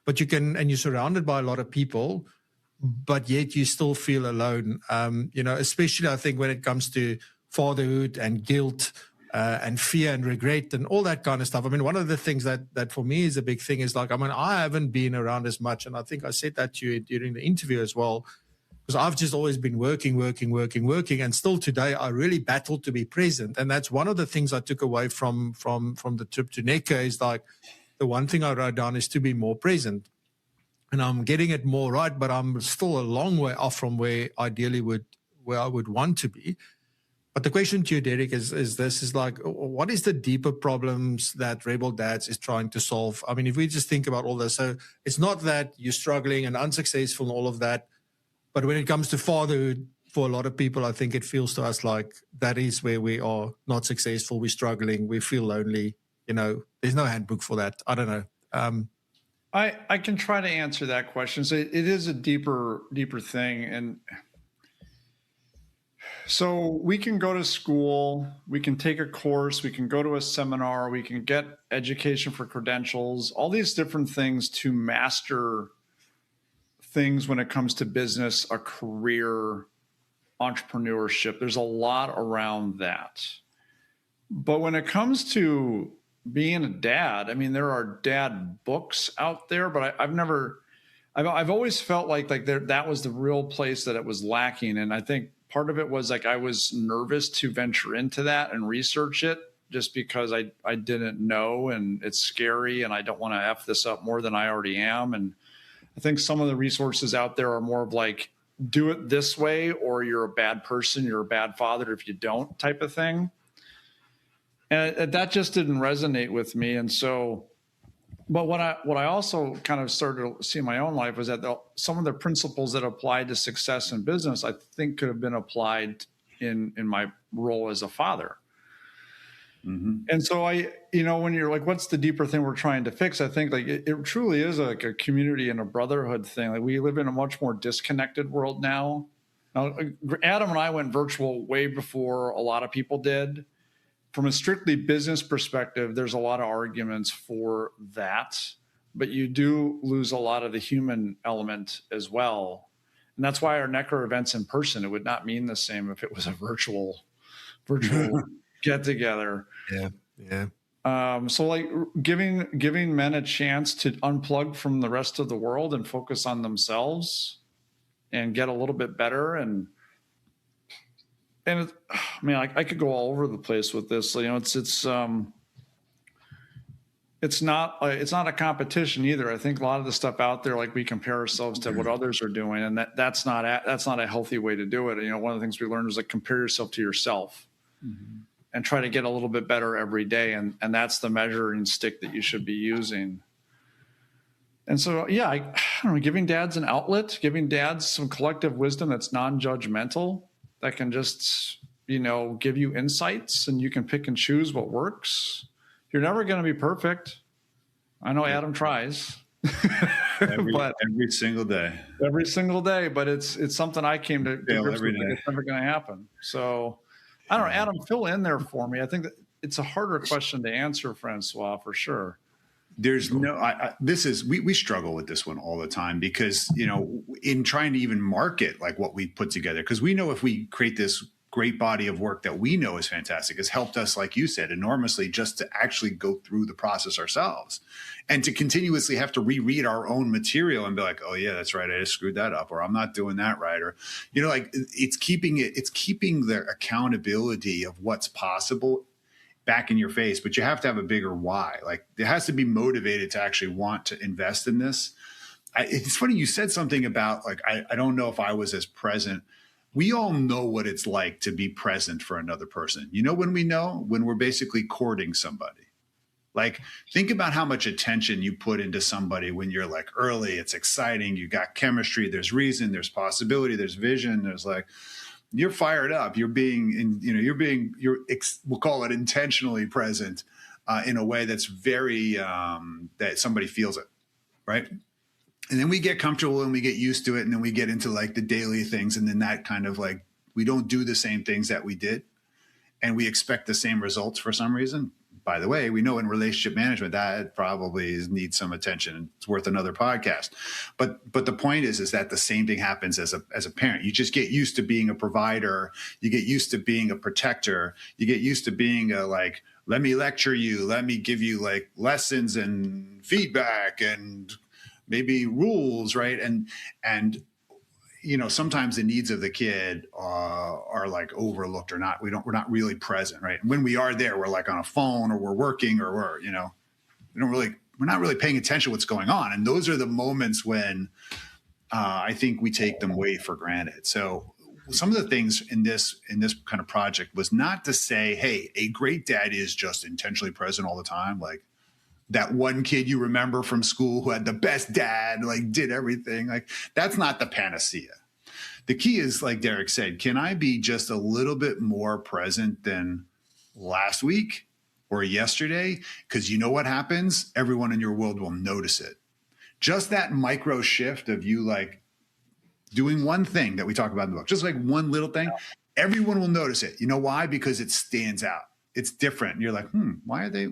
[SPEAKER 2] but you're surrounded by a lot of people, but yet you still feel alone? Especially I think when it comes to fatherhood and guilt, and fear and regret and all that kind of stuff. I mean, one of the things that for me is a big thing is I haven't been around as much. And I think I said that to you during the interview as well, because I've just always been working. And still today, I really battle to be present. And that's one of the things I took away from the trip to Necker is the one thing I wrote down is to be more present. And I'm getting it more right, but I'm still a long way off from where ideally where I would want to be. But the question to you, Derek, is what is the deeper problems that REBL Dads is trying to solve? I mean, if we just think about all this, so it's not that you're struggling and unsuccessful and all of that, but when it comes to fatherhood, for a lot of people, I think it feels to us like that is where we are not successful, we're struggling, we feel lonely. There's no handbook for that. I don't know.
[SPEAKER 4] I can try to answer that question. So it is a deeper thing. And so we can go to school, we can take a course, we can go to a seminar, we can get education for credentials, all these different things to master things when it comes to business, a career, entrepreneurship. There's a lot around that. But when it comes to being a dad, I mean, there are dad books out there, but I've always felt like that was the real place that it was lacking. And I think part of it was I was nervous to venture into that and research it just because I didn't know, and it's scary and I don't want to F this up more than I already am. And I think some of the resources out there are more of do it this way, or you're a bad person, you're a bad father if you don't type of thing. And that just didn't resonate with me. And so, but what I also kind of started to see in my own life was that some of the principles that applied to success in business, I think could have been applied in my role as a father. Mm-hmm. And so when you're like, what's the deeper thing we're trying to fix? I think it truly is a community and a brotherhood thing. We live in a much more disconnected world now. Now, Adam and I went virtual way before a lot of people did. From a strictly business perspective, there's a lot of arguments for that, but you do lose a lot of the human element as well. And that's why our Necker events in person, it would not mean the same if it was a virtual get together.
[SPEAKER 2] Yeah.
[SPEAKER 4] So giving men a chance to unplug from the rest of the world and focus on themselves and get a little bit better. And I could go all over the place with this. It's not a competition either. I think a lot of the stuff out there, we compare ourselves to what others are doing, and that's not a healthy way to do it. One of the things we learned was compare yourself to yourself, and try to get a little bit better every day, and that's the measuring stick that you should be using. And so, I don't know, giving dads an outlet, giving dads some collective wisdom that's non-judgmental. that can just, give you insights, and you can pick and choose what works. You're never going to be perfect. I know Adam tries.
[SPEAKER 3] every single day.
[SPEAKER 4] Every single day, but it's something I came to grips with. It's never going to happen. So I don't know, Adam, fill in there for me. I think that it's a harder question to answer, Francois, for sure.
[SPEAKER 3] There's no, we struggle with this one all the time because, in trying to even market like what we put together, because we know if we create this great body of work that we know is fantastic, has helped us, like you said, enormously just to actually go through the process ourselves and to continuously have to reread our own material and be like, oh yeah, that's right, I just screwed that up, or I'm not doing that right, or like it's keeping the accountability of what's possible back in your face, but you have to have a bigger why. Like it has to be motivated to actually want to invest in this. It's funny you said something about like I don't know if I was as present. We all know what it's like to be present for another person. When we're basically courting somebody. Like, think about how much attention you put into somebody when you're like early. It's exciting. You got chemistry. There's reason. There's possibility. There's vision. There's like, you're fired up. You're we'll call it intentionally present in a way that's very that somebody feels it, right? And then we get comfortable and we get used to it, and then we get into like the daily things, and then that kind of like we don't do the same things that we did, and we expect the same results for some reason. By the way, we know in relationship management that probably needs some attention. It's worth another podcast. But the point is that the same thing happens as a parent. You just get used to being a provider. You get used to being a protector. You get used to being a like, let me lecture you. Let me give you like lessons and feedback and maybe rules, right? And sometimes the needs of the kid are like overlooked or not. We're not really present, right? And when we are there, we're like on a phone or we're working or we're not really paying attention to what's going on. And those are the moments when I think we take them way for granted. So some of the things in this kind of project was not to say, hey, a great dad is just intentionally present all the time. Like, that one kid you remember from school who had the best dad, like did everything. Like that's not the panacea. The key is, like Derek said, can I be just a little bit more present than last week or yesterday? Because you know what happens? Everyone in your world will notice it. Just that micro shift of you like doing one thing that we talk about in the book, just like one little thing, everyone will notice it. You know why? Because it stands out. It's different. And you're like, why are they?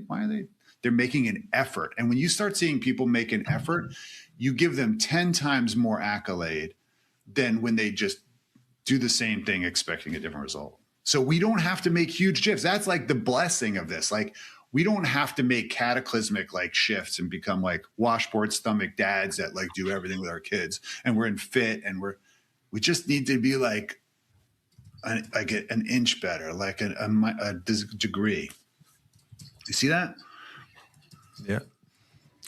[SPEAKER 3] They're making an effort. And when you start seeing people make an effort, you give them 10 times more accolade than when they just do the same thing expecting a different result. So we don't have to make huge shifts. That's like the blessing of this. Like we don't have to make cataclysmic like shifts and become like washboard stomach dads that like do everything with our kids and we're in fit and we just need to be like an inch better, like a degree. You see that?
[SPEAKER 2] Yeah,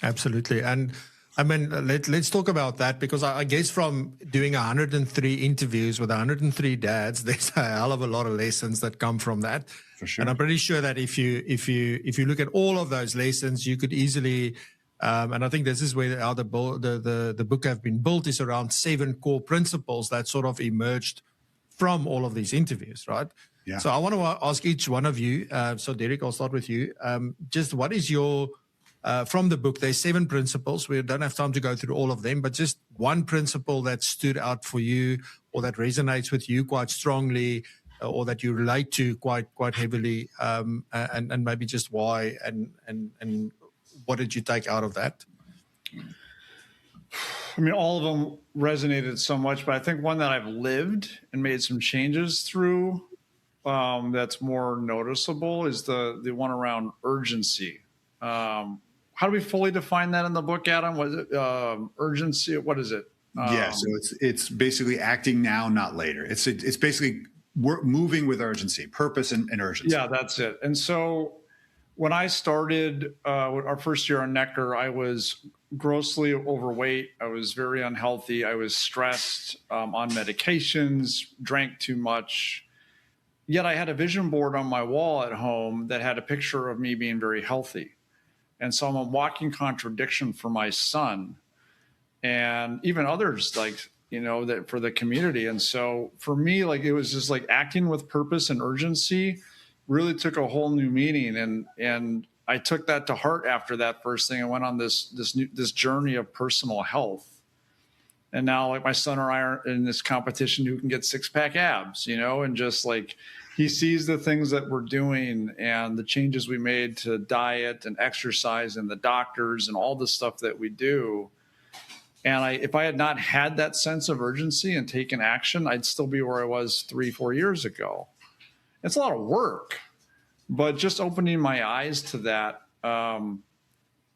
[SPEAKER 2] absolutely. And I mean, let's talk about that, because I guess from doing 103 interviews with 103 dads, there's a hell of a lot of lessons that come from that.
[SPEAKER 3] For sure.
[SPEAKER 2] And I'm pretty sure that if you look at all of those lessons, you could easily, and I think this is where how the book have been built, is around 7 core principles that sort of emerged from all of these interviews, right?
[SPEAKER 3] Yeah.
[SPEAKER 2] So I want to ask each one of you. So Derek, I'll start with you. Just what is your from the book? There's 7 principles. We don't have time to go through all of them, but just one principle that stood out for you, or that resonates with you quite strongly, or that you relate to quite heavily, and maybe just why, and what did you take out of that?
[SPEAKER 4] I mean, all of them resonated so much, but I think one that I've lived and made some changes through that's more noticeable is the one around urgency. How do we fully define that in the book, Adam? Was it urgency? What is it?
[SPEAKER 3] Yeah, so it's basically acting now, not later. It's basically moving with urgency, purpose, and urgency.
[SPEAKER 4] Yeah, that's it. And so when I started our first year on Necker, I was grossly overweight. I was very unhealthy. I was stressed, on medications, drank too much. Yet I had a vision board on my wall at home that had a picture of me being very healthy. And so I'm a walking contradiction for my son and even others, like that for the community. And so for me, like, it was just like acting with purpose and urgency really took a whole new meaning. And I took that to heart after that first thing. I went on this journey of personal health. And now, like, my son or I are in this competition who can get 6-pack abs, and just like, he sees the things that we're doing and the changes we made to diet and exercise and the doctors and all the stuff that we do. And if I had not had that sense of urgency and taken action, I'd still be where I was 3-4 years ago. It's a lot of work, but just opening my eyes to that. And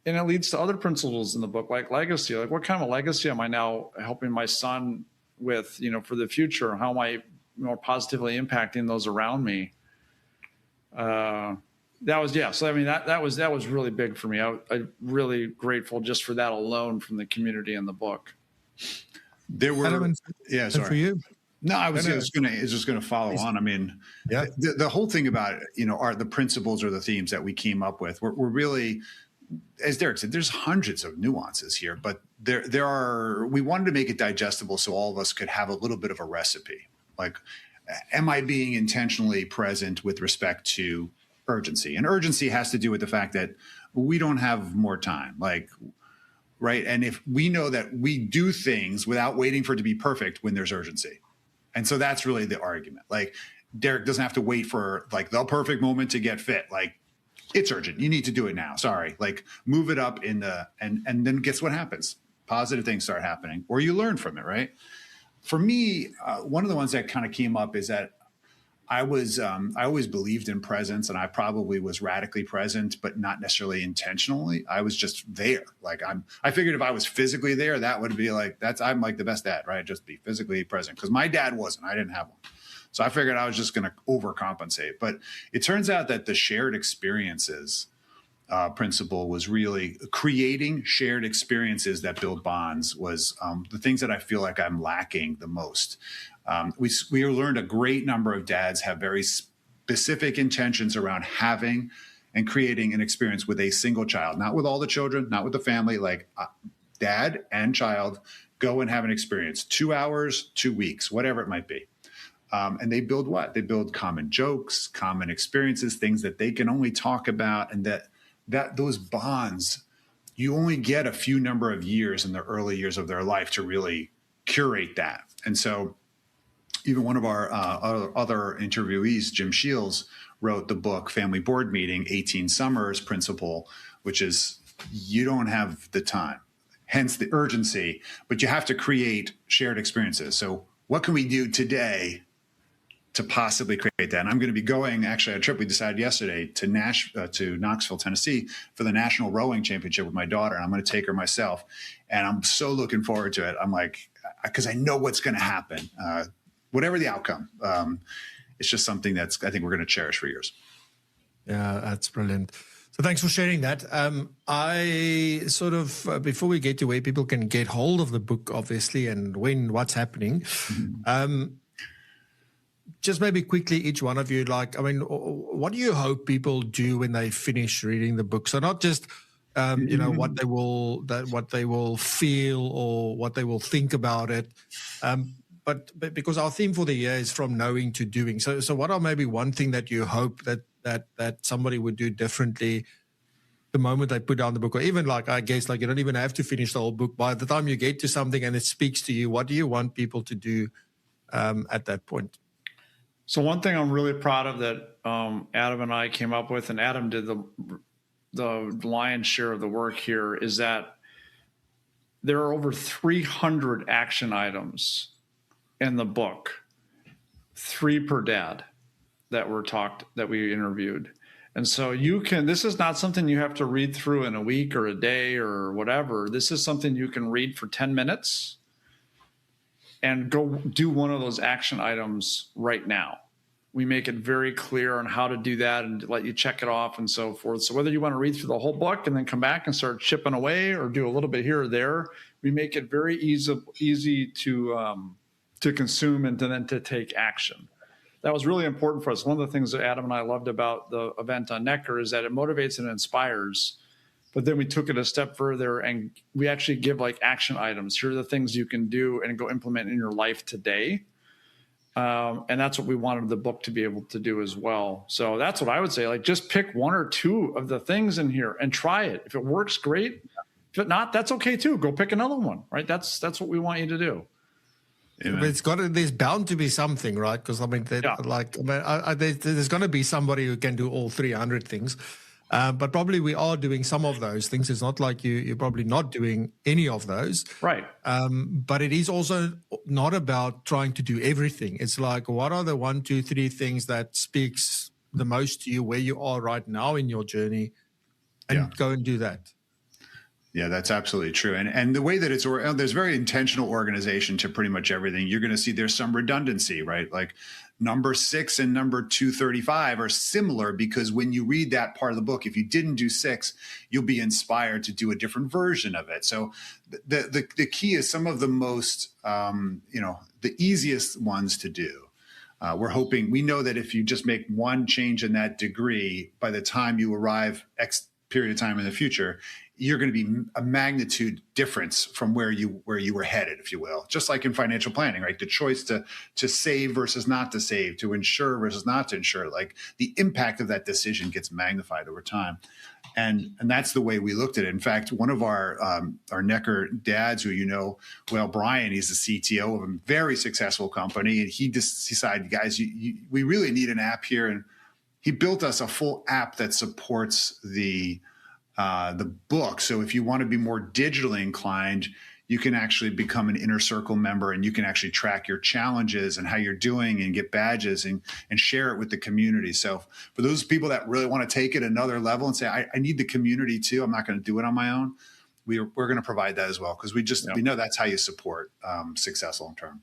[SPEAKER 4] it leads to other principles in the book, like legacy. Like, what kind of legacy am I now helping my son with, for the future? How am I more positively impacting those around me? So I mean, that was really big for me. I'm really grateful just for that alone from the community and the book.
[SPEAKER 3] There were,
[SPEAKER 2] sorry. For you?
[SPEAKER 3] No, I was just going to follow on. I mean, the whole thing about it, are the principles or the themes that we came up with. We're really, as Derek said, there's hundreds of nuances here, but there are. We wanted to make it digestible so all of us could have a little bit of a recipe. Like, am I being intentionally present with respect to urgency? And urgency has to do with the fact that we don't have more time, like, right? And if we know that we do things without waiting for it to be perfect when there's urgency. And so that's really the argument. Like, Derek doesn't have to wait for like the perfect moment to get fit. Like, it's urgent. You need to do it now. Sorry. Like, move it up and then guess what happens? Positive things start happening, or you learn from it, right? For me, one of the ones that kind of came up is that I always believed in presence, and I probably was radically present, but not necessarily intentionally. I was just there. Like, I figured if I was physically there, that would be like, I'm like the best dad, right? Just be physically present. Because my dad wasn't. I didn't have one. So I figured I was just going to overcompensate. But it turns out that the shared experiences principle was really creating shared experiences that build bonds was the things that I feel like I'm lacking the most. We learned a great number of dads have very specific intentions around having and creating an experience with a single child, not with all the children, not with the family, like dad and child go and have an experience, 2 hours, 2 weeks, whatever it might be. And they build what? They build common jokes, common experiences, things that they can only talk about, and that those bonds, you only get a few number of years in the early years of their life to really curate that. And so even one of our other interviewees, Jim Shields, wrote the book Family Board Meeting, 18 Summers Principle, which is you don't have the time, hence the urgency, but you have to create shared experiences. So what can we do today to possibly create that? And I'm going to be going, actually, on a trip we decided yesterday to Knoxville, Tennessee for the National Rowing Championship with my daughter. And I'm going to take her myself. And I'm so looking forward to it. I'm like, because I know what's going to happen, whatever the outcome. It's just something I think we're going to cherish for years.
[SPEAKER 2] Yeah, that's brilliant. So thanks for sharing that. I sort of, before we get to where people can get hold of the book, obviously, and what's happening, just maybe quickly, each one of you, what do you hope people do when they finish reading the book? So not just, what they will feel or what they will think about it, but because our theme for the year is from knowing to doing. So what are maybe one thing that you hope that somebody would do differently the moment they put down the book, or even I guess you don't even have to finish the whole book. By the time you get to something and it speaks to you, what do you want people to do at that point?
[SPEAKER 4] So one thing I'm really proud of that Adam and I came up with, and Adam did the lion's share of the work here, is that there are over 300 action items in the book, 3 per dad that we interviewed. And so this is not something you have to read through in a week or a day or whatever. This is something you can read for 10 minutes and go do one of those action items right now. We make it very clear on how to do that and let you check it off and so forth. So whether you want to read through the whole book and then come back and start chipping away or do a little bit here or there, we make it very easy to consume and then to take action. That was really important for us. One of the things that Adam and I loved about the event on Necker is that it motivates and inspires But then we took it a step further and we actually give like action items. Here are the things you can do and go implement in your life today. And that's what we wanted the book to be able to do as well. So that's what I would say. Like, just pick one or two of the things in here and try it. If it works, great. If not, that's okay too. Go pick another one, right? That's what we want you to do.
[SPEAKER 2] But there's bound to be something, right? Because I mean, there's going to be somebody who can do all 300 things. But probably we are doing some of those things. It's not like you're probably not doing any of those.
[SPEAKER 4] Right.
[SPEAKER 2] But it is also not about trying to do everything. It's like, what are the 1, 2, 3 things that speaks the most to you where you are right now in your journey, and go and do that.
[SPEAKER 3] Yeah, that's absolutely true. And the way that there's very intentional organization to pretty much everything. You're going to see there's some redundancy, right? Like number 6 and number 235 are similar, because when you read that part of the book, if you didn't do 6, you'll be inspired to do a different version of it. So the key is some of the most, the easiest ones to do. We know that if you just make one change in that degree, by the time you arrive X period of time in the future, you're going to be a magnitude difference from where you were headed, if you will. Just like in financial planning, right? The choice to save versus not to save, to insure versus not to insure, like the impact of that decision gets magnified over time. And that's the way we looked at it. In fact, one of our Necker dads, who Brian, he's the CTO of a very successful company, and he just decided, guys, we really need an app here, and he built us a full app that supports the book. So if you want to be more digitally inclined, you can actually become an inner circle member, and you can actually track your challenges and how you're doing and get badges and share it with the community. So for those people that really want to take it another level and say, I need the community too, I'm not going to do it on my own, we're going to provide that as well, because we know that's how you support success long term.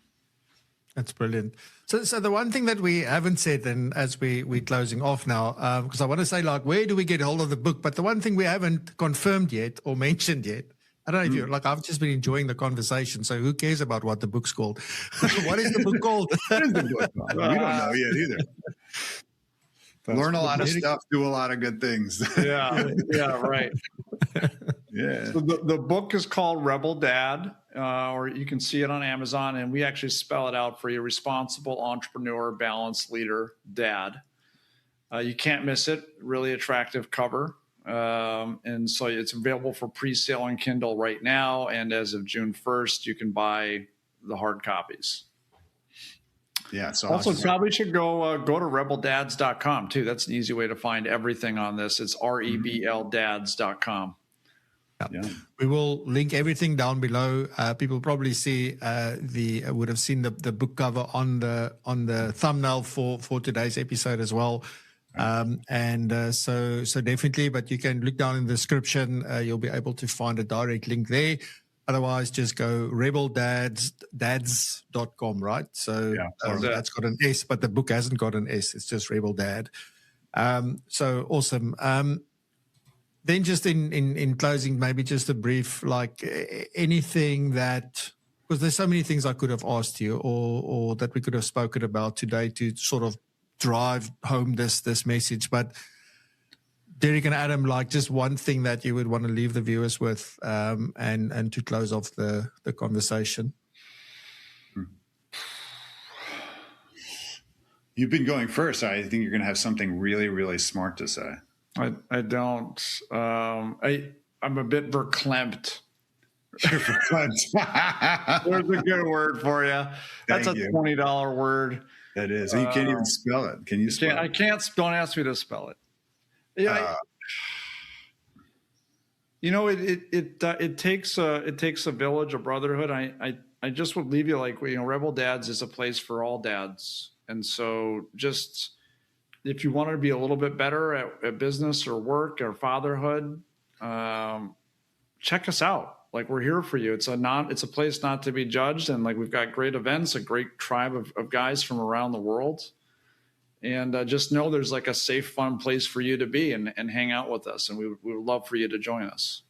[SPEAKER 2] That's brilliant. So the one thing that we haven't said, and as we're closing off now, because I want to say, like, where do we get hold of the book? But the one thing we haven't confirmed yet or mentioned yet, I don't know if you're like, I've just been enjoying the conversation, so who cares about what the book's called? What is the book called?
[SPEAKER 3] What is the book called? We don't know yet either. Learn a lot of stuff, do a lot of good things.
[SPEAKER 4] Yeah, right.
[SPEAKER 3] Yeah.
[SPEAKER 4] So the book is called REBL Dad, or you can see it on Amazon, and we actually spell it out for you: responsible entrepreneur, balanced leader, dad. You can't miss it. Really attractive cover. And so it's available for pre-sale on Kindle right now. And as of June 1st, you can buy the hard copies.
[SPEAKER 3] Yeah. So
[SPEAKER 4] also probably should go to rebeldads.com too. That's an easy way to find everything on this. It's REBL Dads.com.
[SPEAKER 2] Yeah. We will link everything down below. People probably would have seen the book cover on the thumbnail for today's episode as well. So definitely, but you can look down in the description. You'll be able to find a direct link there. Otherwise, just go rebeldads.com, right? So that's got an S, but the book hasn't got an S. It's just Rebel Dad. So awesome. Then just in closing, maybe just a brief, like anything that, because there's so many things I could have asked you or that we could have spoken about today to sort of drive home this message. But Derek and Adam, like just one thing that you would want to leave the viewers with and to close off the conversation.
[SPEAKER 3] You've been going first. I think you're going to have something really, really smart to say.
[SPEAKER 4] I don't. I'm a bit verklempt.
[SPEAKER 3] There's
[SPEAKER 4] a good word for you. That's a $20 word.
[SPEAKER 3] That is. You can't even spell it. Can you spell it?
[SPEAKER 4] I can't. Don't ask me to spell it. Yeah. It takes a village, a brotherhood. I just would leave you like, REBL Dads is a place for all dads. And so just, if you want to be a little bit better at business or work or fatherhood, check us out. Like, we're here for you. It's a place not to be judged. And like, we've got great events, a great tribe of guys from around the world. And just know there's like a safe, fun place for you to be and hang out with us. And we would love for you to join us.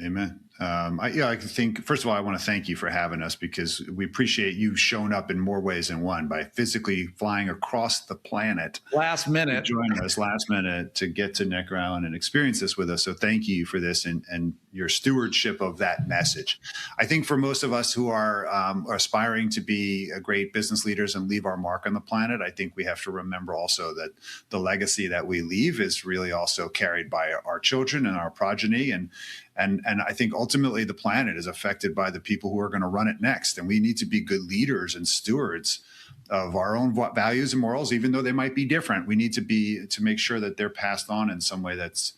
[SPEAKER 3] Amen. I think, first of all, I want to thank you for having us, because we appreciate you showing up in more ways than one by physically flying across the planet.
[SPEAKER 4] Last minute.
[SPEAKER 3] Joining us last minute to get to Neck Island and experience this with us. So thank you for this and your stewardship of that message. I think for most of us who are aspiring to be great business leaders and leave our mark on the planet, I think we have to remember also that the legacy that we leave is really also carried by our children and our progeny. And I think ultimately the planet is affected by the people who are going to run it next. And we need to be good leaders and stewards of our own values and morals, even though they might be different. We need to make sure that they're passed on in some way that's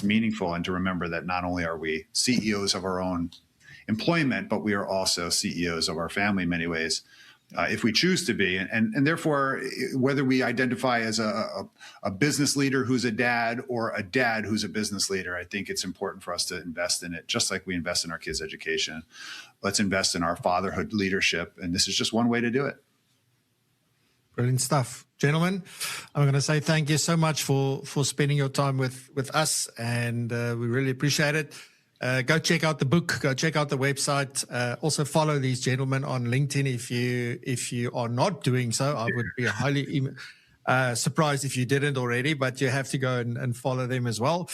[SPEAKER 3] meaningful, and to remember that not only are we CEOs of our own employment, but we are also CEOs of our family in many ways, if we choose to be. And therefore, whether we identify as a business leader who's a dad or a dad who's a business leader, I think it's important for us to invest in it, just like we invest in our kids' education. Let's invest in our fatherhood leadership. And this is just one way to do it.
[SPEAKER 2] Brilliant stuff. Gentlemen, I'm going to say thank you so much for spending your time with us, and we really appreciate it. Go check out the book. Go check out the website. Also follow these gentlemen on LinkedIn if you are not doing so. I would be highly surprised if you didn't already, but you have to go and follow them as well.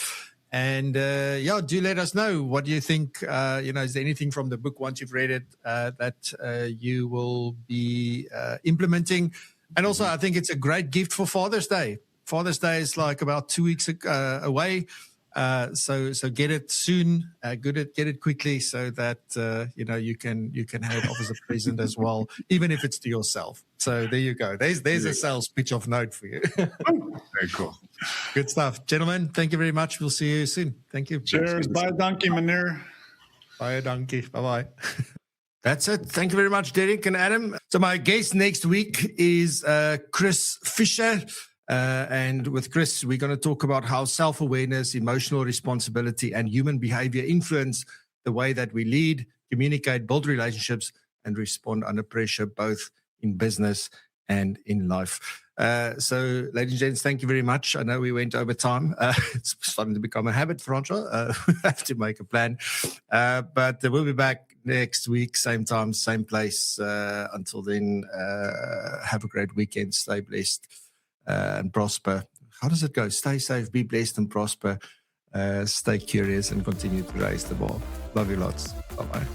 [SPEAKER 2] And do let us know. What do you think? Is there anything from the book, once you've read it, that you will be implementing? And also, I think it's a great gift for Father's Day. Father's Day is like about 2 weeks away. So get it soon, get it quickly, so that you can have it off as a present as well, even if it's to yourself. So there you go. There's a sales pitch of note for you.
[SPEAKER 3] Very cool.
[SPEAKER 2] Good stuff, gentlemen. Thank you very much. We'll see you soon. Thank you.
[SPEAKER 4] Cheers. Bye, donkey, meneer.
[SPEAKER 2] Bye, donkey. Bye. That's it. Thank you very much, Derek and Adam. So my guest next week is Chris Fisher. And with Chris, we're going to talk about how self-awareness, emotional responsibility, and human behavior influence the way that we lead, communicate, build relationships, and respond under pressure, both in business and in life. So, ladies and gents, thank you very much. I know we went over time. It's starting to become a habit, Francois. We have to make a plan. But we'll be back next week, same time, same place. Until then, have a great weekend. Stay blessed and prosper. How does it go? Stay safe, be blessed and prosper. Stay curious and continue to raise the bar. Love you lots. Bye-bye.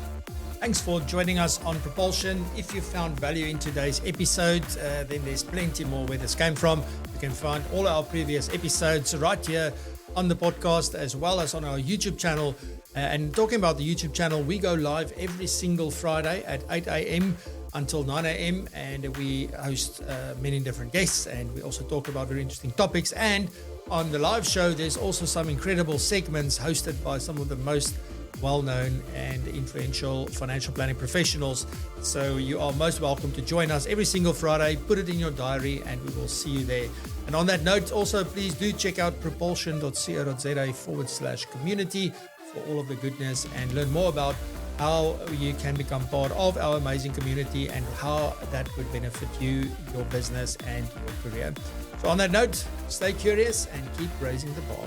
[SPEAKER 2] Thanks for joining us on Propulsion. If you found value in today's episode, then there's plenty more where this came from. You can find all our previous episodes right here on the podcast, as well as on our YouTube channel. And talking about the YouTube channel, we go live every single Friday at 8 a.m. until 9 a.m. and we host many different guests, and we also talk about very interesting topics. And on the live show, there's also some incredible segments hosted by some of the most well-known and influential financial planning professionals. So you are most welcome to join us every single Friday. Put it in your diary and we will see you there. And on that note, also please do check out propulsion.co.za/community for all of the goodness, and learn more about how you can become part of our amazing community and how that would benefit you, your business, and your career. So on that note, stay curious and keep raising the bar.